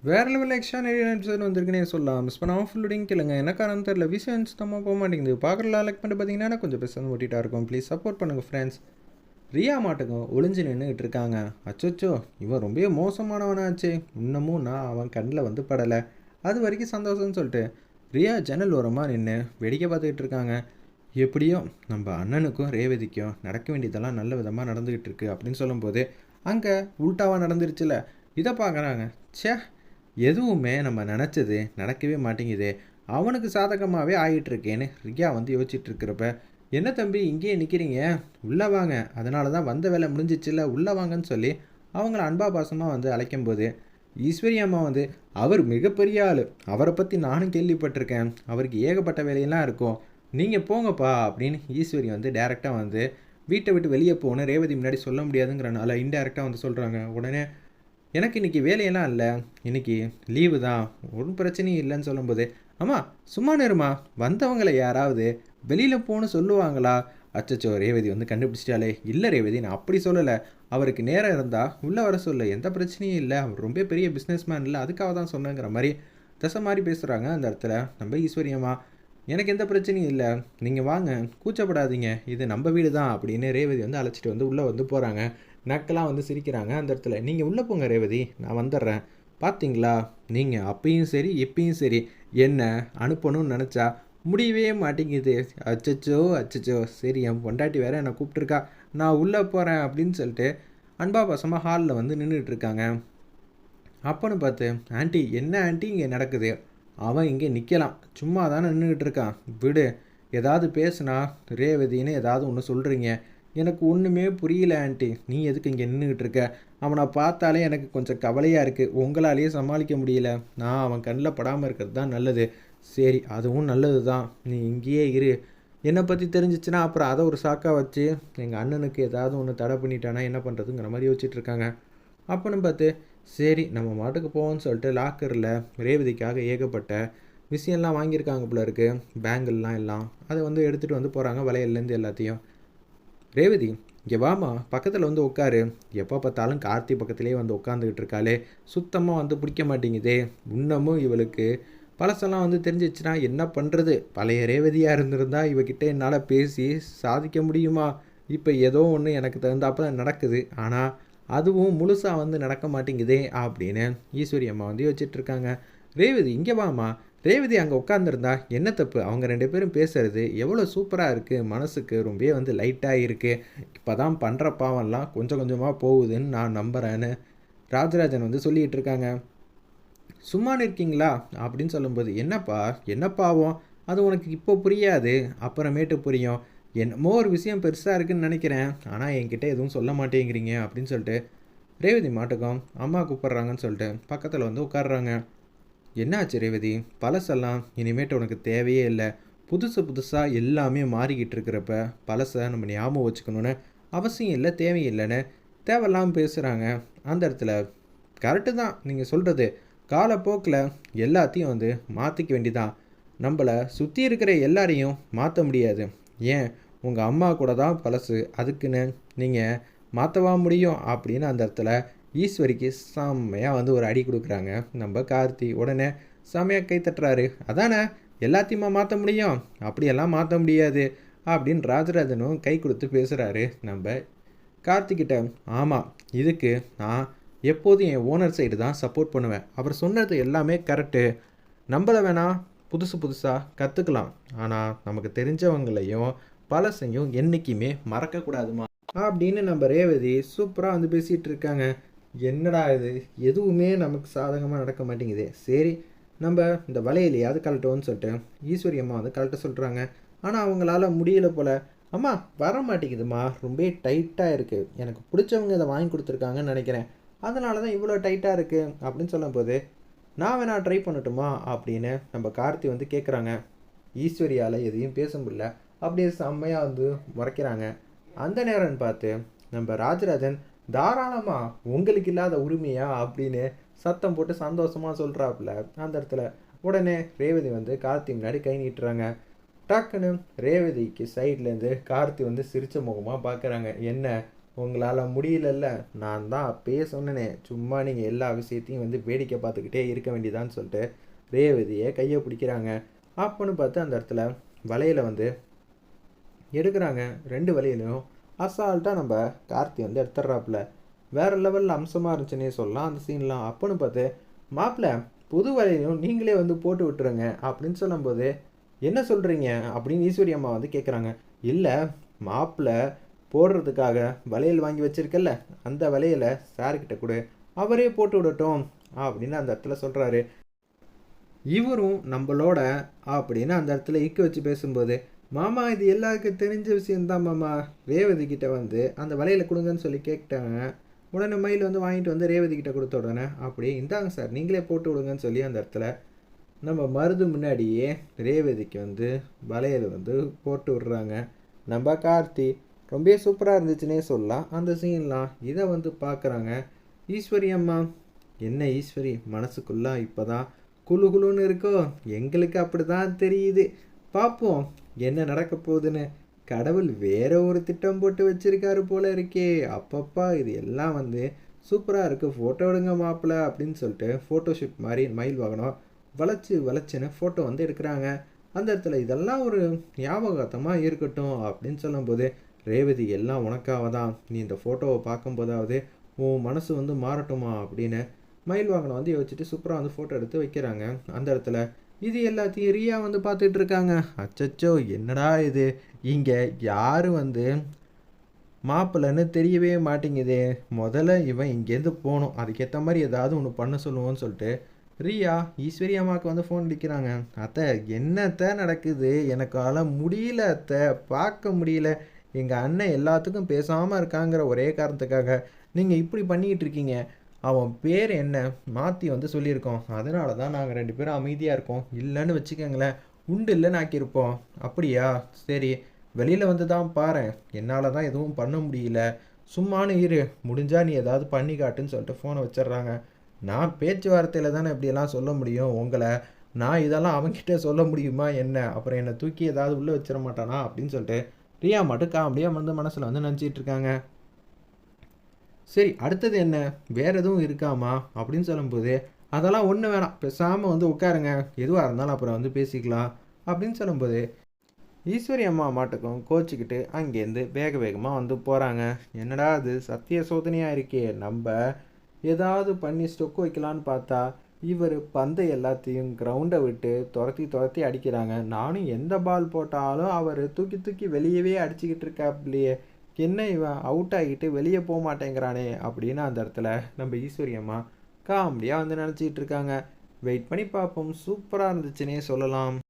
வேற level extra episode வந்திருக்குன்னே சொல்லலாம். Miss பண்ணாமல் ஃபுல்லுடையும் கேளுங்க. என்ன காரணம் தெரியல, விஷயம் சுத்தமாக போக மாட்டேங்குது. பார்க்குறலாம் லைக் பண்ணிட்டு பார்த்தீங்கன்னா கொஞ்சம் பெருசாக வந்து ஓட்டிகிட்டா இருக்கும். ப்ளீஸ் சப்போர்ட் பண்ணுங்கள் ஃப்ரெண்ட்ஸ். ரியா மாட்டுக்கும் ஒளிஞ்சு நின்றுக்கிட்டு இருக்காங்க. அச்சோச்சோ, இவன் ரொம்ப மோசமானவனாச்சே, இன்னமும் நான் அவன் கண்ணில் வந்து படலை, அது வரைக்கும் சந்தோஷம்னு சொல்லிட்டு ரியா ஜன்னல் ஓரமாக நின்று வேடிக்கை பார்த்துக்கிட்டு இருக்காங்க. எப்படியோ நம்ம அண்ணனுக்கும் ரேவதிக்கும் நடக்க வேண்டியதெல்லாம் நல்ல விதமாக நடந்துக்கிட்டு இருக்கு அப்படின்னு சொல்லும்போது அங்கே உல்ட்டாவாக நடந்துருச்சுல, இதை பார்க்குறாங்க. சே, எதுவுமே நம்ம நினச்சது நடக்கவே மாட்டேங்குது, அவனுக்கு சாதகமாகவே ஆகிட்டுருக்கேன்னு ரியா வந்து யோசிச்சுட்டு இருக்கிறப்ப, என்ன தம்பி இங்கேயே நிற்கிறீங்க, உள்ளே வாங்க, அதனால தான் வந்த வேலை முடிஞ்சிச்சுல, உள்ளே வாங்கன்னு சொல்லி அவங்கள அன்பா பாசமாக வந்து அழைக்கும்போது ஈஸ்வரி அம்மா வந்து, அவர் மிகப்பெரிய ஆள், அவரை பற்றி நானும் கேள்விப்பட்டிருக்கேன், அவருக்கு ஏகப்பட்ட வேலையெல்லாம் இருக்கும், நீங்கள் போங்கப்பா அப்படின்னு ஈஸ்வரி வந்து டேரெக்டாக வந்து வீட்டை விட்டு வெளியே போகணும் ரேவதி முன்னாடி சொல்ல முடியாதுங்கிறனால இன்டேரக்டாக வந்து சொல்கிறாங்க. உடனே எனக்கு இன்றைக்கி வேலையெல்லாம் இல்லை, இன்றைக்கி லீவு தான், ஒரு பிரச்சனையும் இல்லைன்னு சொல்லும்போது, ஆமாம் சும்மா நேருமா, வந்தவங்களை யாராவது வெளியில் போகணுன்னு சொல்லுவாங்களா? அச்சச்சோ, ரேவதி வந்து கண்டுபிடிச்சிட்டாலே. இல்லை ரேவதி, நான் அப்படி சொல்லலை, அவருக்கு நேரம் இருந்தால் உள்ளே வர சொல்ல, எந்த பிரச்சனையும் இல்லை, அவர் ரொம்ப பெரிய பிஸ்னஸ் மேன் இல்லை, அதுக்காக தான் சொன்னேங்கிற மாதிரி தசை மாதிரி பேசுகிறாங்க அந்த இடத்துல நம்ம ஈஸ்வரியம்மா. எனக்கு எந்த பிரச்சனையும் இல்லை, நீங்கள் வாங்க, கூச்சப்படாதீங்க, இது நம்ம வீடு தான் அப்படின்னு ரேவதி வந்து அழைச்சிட்டு வந்து உள்ளே வந்து போகிறாங்க. நக்கெல்லாம் வந்து சிரிக்கிறாங்க அந்த இடத்துல. நீங்கள் உள்ளே போங்க ரேவதி, நான் வந்துடுறேன். பார்த்தீங்களா, நீங்கள் அப்பயும் சரி இப்பயும் சரி என்ன அனுப்பணும்னு நினச்சா முடியவே மாட்டேங்குது. அச்சச்சோ அச்சச்சோ, சரி என் பொண்டாட்டி வேற என்னை கூப்பிட்ருக்கா, நான் உள்ளே போகிறேன் அப்படின்னு சொல்லிட்டு அன்பா பசமாக ஹாலில் வந்து நின்றுட்டு இருக்காங்க. அப்போன்னு பார்த்து, ஆண்டி என்ன ஆண்டி இங்கே நடக்குது, அவன் இங்கே நிற்கலாம், சும்மா தானே நின்றுக்கிட்டு இருக்கான், விடு, ஏதாவது பேசுனா ரேவதின்னு ஏதாவது ஒன்று சொல்கிறீங்க, எனக்கு ஒன்றுமே புரியல ஆண்டி, நீ எதுக்கு இங்கே நின்றுக்கிட்டு இருக்க, அவனை பார்த்தாலே எனக்கு கொஞ்சம் கவலையாக இருக்குது, உங்களாலேயே சமாளிக்க முடியல, நான் அவன் கண்ணில் படாமல் இருக்கிறது தான் நல்லது. சரி, அதுவும் நல்லது தான், நீ இங்கேயே இரு, என்னை பற்றி தெரிஞ்சிச்சுன்னா அப்புறம் அதை ஒரு சாக்காக வச்சு எங்கள் அண்ணனுக்கு ஏதாவது ஒன்று தடை பண்ணிட்டானா என்ன பண்ணுறதுங்கிற மாதிரி யோசிச்சுட்ருக்காங்க. அப்போன்னு பார்த்து, சரி நம்ம மாட்டுக்கு போவோம்னு சொல்லிட்டு லாக்கரில் ரேவதிக்காக ஏகப்பட்ட விஷயம்லாம் வாங்கியிருக்காங்க போல இருக்குது, பேங்கிள்லாம் எல்லாம் அதை வந்து எடுத்துகிட்டு வந்து போகிறாங்க, வளையல்லேருந்து எல்லாத்தையும். ரேவதி, இங்கே வாமா, பக்கத்தில் வந்து உட்காரு, எப்போ பார்த்தாலும் கார்த்தி பக்கத்துலேயே வந்து உட்காந்துக்கிட்டு இருக்காளே, சுத்தமாக வந்து பிடிக்க மாட்டேங்குதே, இன்னமும் இவளுக்கு பழசெல்லாம் வந்து தெரிஞ்சிச்சுன்னா என்ன பண்ணுறது, பழைய ரேவதியாக இருந்திருந்தா இவகிட்ட என்னால் பேசி சாதிக்க முடியுமா, இப்போ ஏதோ ஒன்று எனக்கு தகுந்தாப்ப நடக்குது, ஆனால் அதுவும் முழுசாக வந்து நடக்க மாட்டேங்குதே அப்படின்னு ஈஸ்வரி அம்மா வந்து யோசிச்சுட்ருக்காங்க. ரேவதி இங்கே வாமா, ரேவதி அங்கே உட்காந்துருந்தா என்ன தப்பு, அவங்க ரெண்டு பேரும் பேசுகிறது எவ்வளோ சூப்பராக இருக்குது, மனசுக்கு ரொம்ப வந்து லைட்டாக இருக்குது, இப்போ தான் பண்ணுற பாவம்லாம் கொஞ்சம் கொஞ்சமாக போகுதுன்னு நான் நம்புகிறேன்னு ராஜராஜன் வந்து சொல்லிகிட்டு இருக்காங்க. சும்மா இருக்கீங்களா அப்படின்னு சொல்லும்போது, என்னப்பா என்ன பாவம், அது உனக்கு இப்போ புரியாது, அப்புறமேட்டு புரியும், என்னமோ ஒரு விஷயம் பெருசாக இருக்குதுன்னு நினைக்கிறேன், ஆனால் என்கிட்ட எதுவும் சொல்ல மாட்டேங்கிறீங்க அப்படின்னு சொல்லிட்டு ரேவதி மாட்டுக்கும் அம்மா கூப்பிட்றாங்கன்னு சொல்லிட்டு பக்கத்தில் வந்து உட்காடுறாங்க. என்னாச்சு ரேவதி, பழசெல்லாம் இனிமேட்டு உனக்கு தேவையே இல்லை, புதுசு புதுசாக எல்லாமே மாறிக்கிட்டு இருக்கிறப்ப பழசை நம்ம ஞாபகம் வச்சுக்கணுன்னு அவசியம் இல்லை, தேவையில்லைன்னு தேவையில்லாமல் பேசுகிறாங்க அந்த இடத்துல. கரெக்டு தான் நீங்கள் சொல்கிறது, காலப்போக்கில் எல்லாத்தையும் வந்து மாற்றிக்க வேண்டிதான், நம்மளை சுற்றி இருக்கிற எல்லாரையும் மாற்ற முடியாது, ஏன் உங்கள் அம்மா கூட தான் பழசு, அதுக்குன்னு நீங்கள் மாற்றவா முடியும் அப்படின்னு அந்த இடத்துல ஈஸ்வரிக்கு செம்மையாக வந்து ஒரு அடி கொடுக்குறாங்க நம்ம கார்த்தி. உடனே செம்மையாக கை தட்டுறாரு, அதானே எல்லாத்தையுமா மாற்ற முடியும், அப்படியெல்லாம் மாற்ற முடியாது அப்படின்னு ராஜராஜனும் கை கொடுத்து பேசுகிறாரு நம்ம கார்த்திக்கிட்ட. ஆமாம், இதுக்கு நான் எப்போதும் என் ஓனர் சைடு தான் சப்போர்ட் பண்ணுவேன், அவர் சொன்னது எல்லாமே கரெக்டு, நம்மளை வேணால் புதுசு புதுசாக கற்றுக்கலாம், ஆனால் நமக்கு தெரிஞ்சவங்களையும் பழசையும் என்றைக்குமே மறக்கக்கூடாதுமா அப்படின்னு நம்ம ரேவதி சூப்பராக வந்து பேசிகிட்டு இருக்காங்க. என்னடா இது, எதுவுமே நமக்கு சாதகமாக நடக்க மாட்டேங்குது, சரி நம்ம இந்த வலையிலையாவது கழட்டோன்னு சொல்லிட்டு ஈஸ்வரி அம்மா வந்து கழட்ட சொல்கிறாங்க. ஆனால் அவங்களால முடியல போல். அம்மா வர மாட்டேங்குதுமா, ரொம்ப டைட்டாக இருக்குது, எனக்கு பிடிச்சவங்க இதை வாங்கி கொடுத்துருக்காங்கன்னு நினைக்கிறேன், அதனால தான் இவ்வளோ டைட்டாக இருக்குது அப்படின்னு சொல்லும்போது, நான் வேணா ட்ரை பண்ணட்டுமா அப்படின்னு நம்ம கார்த்தி வந்து கேட்குறாங்க. ஈஸ்வரியால் எதையும் பேச முடியல, அப்படியே செம்மையாக வந்து முறைக்கிறாங்க. அந்த நேரம்னு பார்த்து நம்ம ராஜராஜன், தாராளமாக உங்களுக்கு இல்லாத உரிமையா அப்படின்னு சத்தம் போட்டு சந்தோஷமாக சொல்கிறாப்புல அந்த இடத்துல. உடனே ரேவதி வந்து கார்த்தி முன்னாடி கை நீட்டுறாங்க. டக்குன்னு ரேவதிக்கு சைட்லேருந்து கார்த்தி வந்து சிரித்த முகமாக பார்க்குறாங்க. என்ன உங்களால் முடியலல்ல, நான் தான் அப்பயே சொன்னேனே, சும்மா நீங்கள் எல்லா விஷயத்தையும் வந்து வேடிக்கை பார்த்துக்கிட்டே இருக்க வேண்டியதான்னு சொல்லிட்டு ரேவதியை கையை பிடிக்கிறாங்க. அப்போன்னு பார்த்து அந்த இடத்துல வலையில் வந்து எடுக்கிறாங்க. 2 வலையிலையும் அசால்ட்டாக நம்ம கார்த்தி வந்து எடுத்துட்றாப்புல. வேறு லெவலில் அம்சமாக இருந்துச்சுன்னே சொல்லலாம் அந்த சீன்லாம். அப்போன்னு பார்த்து மாப்பிள்ளை புது வலையிலையும் நீங்களே வந்து போட்டு விட்டுருங்க அப்படின்னு சொல்லும்போது, என்ன சொல்கிறீங்க அப்படின்னு ஈஸ்வரி அம்மா வந்து கேட்குறாங்க. இல்லை மாப்பிள்ளை போடுறதுக்காக வளையல் வாங்கி வச்சிருக்கல்ல, அந்த வளையலை சார்கிட்ட கொடு, அவரே போட்டு விடட்டும் அப்படின்னு அந்த இடத்துல சொல்கிறாரு. இவரும் நம்மளோட அப்படின்னு அந்த இடத்துல இக்க வச்சு பேசும்போது, மாமா இது எல்லாருக்கும் தெரிஞ்ச விஷயம்தான் மாமா, ரேவதி கிட்ட வந்து அந்த வலையில கொடுங்கன்னு சொல்லி கேட்டாங்க. உடனே மயில் வந்து வாங்கிட்டு வந்து ரேவதி கிட்ட கொடுத்த உடனே அப்படியே இந்தாங்க சார் நீங்களே போட்டு விடுங்கன்னு சொல்லி அந்த இடத்துல நம்ம மருது முன்னாடியே ரேவதிக்கு வந்து வளையல் வந்து போட்டு விடுறாங்க நம்ம கார்த்தி. ரொம்ப சூப்பராக இருந்துச்சுன்னே சொல்லலாம் அந்த சீன்லாம். இதை வந்து பார்க்குறாங்க ஈஸ்வரி அம்மா. என்ன ஈஸ்வரி மனசுக்குள்ள இப்போ தான் குழு குழுன்னு இருக்கோ, எங்களுக்கு அப்படி தான் தெரியுது. பார்ப்போம் என்ன நடக்க போகுதுன்னு. கடவுள் வேற ஒரு திட்டம் போட்டு வச்சிருக்காரு போல இருக்கே. அப்பப்பா இது எல்லாம் வந்து சூப்பராக இருக்குது, ஃபோட்டோ எடுங்க மாப்பிள்ள அப்படின்னு சொல்லிட்டு ஃபோட்டோ ஷூட் மாதிரி மயில் வாகனம் வளைச்சுன்னு ஃபோட்டோ வந்து எடுக்கிறாங்க. அந்த இடத்துல இதெல்லாம் ஒரு ஞாபகார்த்தமாக இருக்கட்டும் அப்படின்னு சொல்லும்போது, ரேவதி எல்லாம் உனக்காக தான், நீ இந்த ஃபோட்டோவை பார்க்கும்போதாவது உன் மனசு வந்து மாறட்டுமா அப்படின்னு மயில் வாகனம் வந்து யோசிச்சுட்டு சூப்பராக வந்து ஃபோட்டோ எடுத்து வைக்கிறாங்க. அந்த இடத்துல இது எல்லாத்தையும் ரியா வந்து பார்த்துட்டு இருக்காங்க. அச்சச்சோ என்னடா இது, இங்கே யார் வந்து மாப்பிள்ளைன்னு தெரியவே மாட்டேங்குதே, முதல்ல இவன் இங்கேருந்து போகணும், அதுக்கேற்ற மாதிரி ஏதாவது ஒன்று பண்ண சொல்லுவோன்னு சொல்லிட்டு ரியா ஈஸ்வரி அம்மாவுக்கு வந்து ஃபோன் அடிக்கிறாங்க. அத்தை என்னத்த நடக்குது, எனக்கால முடியல அத்தை, பார்க்க முடியல, எங்கள் அண்ணன் எல்லாத்துக்கும் பேசாமல் இருக்காங்கிற ஒரே காரணத்துக்காக நீங்கள் இப்படி பண்ணிக்கிட்டு இருக்கீங்க. அவன் பேர் என்ன மாற்றி வந்து சொல்லியிருக்கோம், அதனால தான் நாங்கள் 2 பேரும் அமைதியாக இருக்கோம். இல்லைன்னு வச்சுக்கோங்களேன் உண்டு இல்லைன்னு ஆக்கியிருப்போம். அப்படியா சரி, வெளியில் வந்து தான் பாரு, என்னால் தான் எதுவும் பண்ண முடியல, சும்மானு இரு, முடிஞ்சா நீ ஏதாவது பண்ணி காட்டுன்னு சொல்லிட்டு ஃபோனை வச்சிடுறாங்க. நான் பேச்சுவார்த்தையில் தானே இப்படியெல்லாம் சொல்ல முடியும் உங்களை, நான் இதெல்லாம் அவன்கிட்ட சொல்ல முடியுமா என்ன, அப்புறம் என்னை தூக்கி ஏதாவது உள்ளே வச்சிட மாட்டானா அப்படின்னு சொல்லிட்டு ரியா மட்டும் காமெடியாக வந்து மனசில் வந்து நினச்சிட்டு இருக்காங்க. சரி அடுத்தது என்ன, வேறு எதுவும் இருக்காமா அப்படின்னு சொல்லும்போது, அதெல்லாம் ஒன்றும் வேணாம், பேசாமல் வந்து உட்காருங்க, எதுவாக இருந்தாலும் அப்புறம் வந்து பேசிக்கலாம் அப்படின்னு சொல்லும்போது, ஈஸ்வரி அம்மா மாட்டுக்கும் கோச்சிக்கிட்டு அங்கேருந்து வேக வேகமாக வந்து போகிறாங்க. என்னடா அது சத்திய சோதனையாக இருக்கே, நம்ம ஏதாவது பண்ணி ஸ்டொக்கு வைக்கலான்னு பார்த்தா இவர் பந்தை எல்லாத்தையும் கிரவுண்டை விட்டு துரத்தி அடிக்கிறாங்க. நானும் எந்த பால் போட்டாலும் அவர் தூக்கி வெளியவே அடிச்சுக்கிட்டு இருக்காப்லையே, என்ன இவன் அவுட் ஆகிட்டு வெளியே போக மாட்டேங்கிறானே அப்படின்னு அந்த இடத்துல நம்ம ஈஸ்வரி அம்மா காமெடியாக வந்து நினச்சிக்கிட்டு இருக்காங்க. வெயிட் பண்ணி பார்ப்போம், சூப்பராக இருந்துச்சுன்னே சொல்லலாம்.